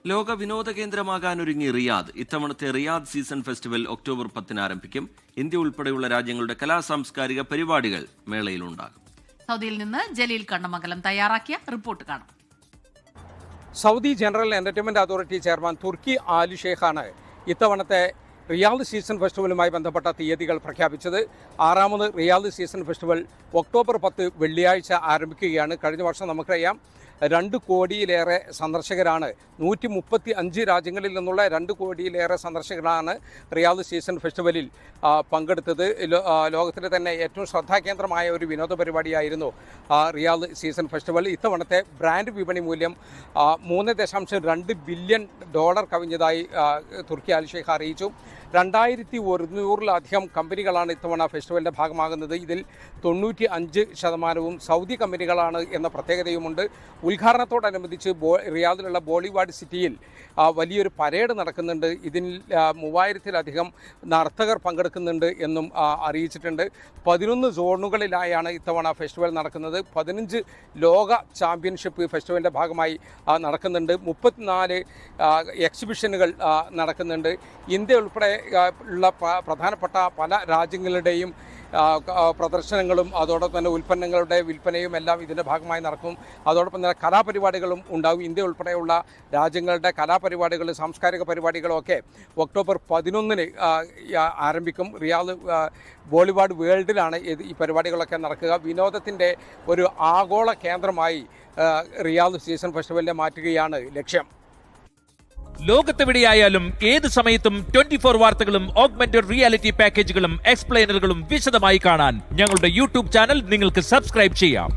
ലോക വിനോദ കേന്ദ്രമാകാനൊരുങ്ങി റിയാദ്. ഇത്തവണത്തെ റിയാദ് സീസൺ ഫെസ്റ്റിവൽ ഒക്ടോബർ 10 ആരംഭിക്കും. ഇന്ത്യ ഉൾപ്പെടെയുള്ള രാജ്യങ്ങളുടെ കലാസാംസ്കാരിക പരിപാടികൾ മേളയിലുണ്ടാകും. സൗദിയിൽ നിന്ന് ജലീൽ കണ്ണമംഗലം തയ്യാറാക്കിയ റിപ്പോർട്ട് കാണാം. Saudi General Entertainment Authority chairman Turki Al ഷെയ്ഖാണ് ഇത്തവണത്തെ റിയാദ് സീസൺ ഫെസ്റ്റിവലുമായി ബന്ധപ്പെട്ട തീയതികൾ പ്രഖ്യാപിച്ചത്. 6ാമത് റിയാദ് സീസൺ ഫെസ്റ്റിവൽ ഒക്ടോബർ 10 വെള്ളിയാഴ്ച ആരംഭിക്കുകയാണ്. കഴിഞ്ഞ വർഷം നമുക്കറിയാം 2 കോടിയിലേറെ സന്ദർശകരാണ്, 135 രാജ്യങ്ങളിൽ നിന്നുള്ള 2 കോടിയിലേറെ സന്ദർശകരാണ് റിയാദ് സീസൺ ഫെസ്റ്റിവലിൽ പങ്കെടുത്തത്. ലോകത്തിലെ തന്നെ ഏറ്റവും ശ്രദ്ധാകേന്ദ്രമായ ഒരു വിനോദ പരിപാടിയായിരുന്നു റിയാദ് സീസൺ ഫെസ്റ്റിവൽ. ഇത്തവണത്തെ ബ്രാൻഡ് വിപണി മൂല്യം $3.2 ബില്യൺ കവിഞ്ഞതായി തുർക്കി അൽ ഷെയ്ഖ് അറിയിച്ചു. 2100-ലധികം കമ്പനികളാണ് ഇത്തവണ ഫെസ്റ്റിവലിൻ്റെ ഭാഗമാകുന്നത്. ഇതിൽ 95% സൗദി കമ്പനികളാണ് എന്ന പ്രത്യേകതയുമുണ്ട്. ഉദ്ഘാടനത്തോടനുബന്ധിച്ച് റിയാദിലുള്ള ബോളിവുഡ് സിറ്റിയിൽ വലിയൊരു പരേഡ് നടക്കുന്നുണ്ട്. ഇതിൽ 3000-ലധികം നർത്തകർ പങ്കെടുക്കുന്നുണ്ട് എന്നും അറിയിച്ചിട്ടുണ്ട്. 11 സോണുകളിലായാണ് ഇത്തവണ ഫെസ്റ്റിവൽ നടക്കുന്നത്. 15 ലോക ചാമ്പ്യൻഷിപ്പ് ഫെസ്റ്റിവലിൻ്റെ ഭാഗമായി നടക്കുന്നുണ്ട്. 34 എക്സിബിഷനുകൾ നടക്കുന്നുണ്ട്. ഇന്ത്യ ഉൾപ്പെടെ ഉള്ള പ്രധാനപ്പെട്ട പല രാജ്യങ്ങളുടെയും പ്രദർശനങ്ങളും അതോടൊപ്പം തന്നെ ഉൽപ്പന്നങ്ങളുടെ വിൽപ്പനയും എല്ലാം ഇതിൻ്റെ ഭാഗമായി നടക്കും. അതോടൊപ്പം തന്നെ കലാപരിപാടികളും ഉണ്ടാകും. ഇന്ത്യ ഉൾപ്പെടെയുള്ള രാജ്യങ്ങളുടെ കലാപരിപാടികളും സാംസ്കാരിക പരിപാടികളും ഒക്കെ ഒക്ടോബർ 11 ആരംഭിക്കും. റിയാദ് ബോളിവുഡ് വേൾഡിലാണ് ഈ പരിപാടികളൊക്കെ നടക്കുക. വിനോദത്തിൻ്റെ ഒരു ആഗോള കേന്ദ്രമായി റിയാദ് സീസൺ ഫെസ്റ്റിവലിനെ മാറ്റുകയാണ് ലക്ഷ്യം. ലോകത്തെവിടെയായാലും ഏത് സമയത്തും 24 വാർത്തകളും ഓഗ്മെന്റഡ് റിയാലിറ്റി പാക്കേജുകളും എക്സ്പ്ലെയിനറുകളും വിശദമായി കാണാൻ ഞങ്ങളുടെ യൂട്യൂബ് ചാനൽ നിങ്ങൾക്ക് സബ്സ്ക്രൈബ് ചെയ്യാം.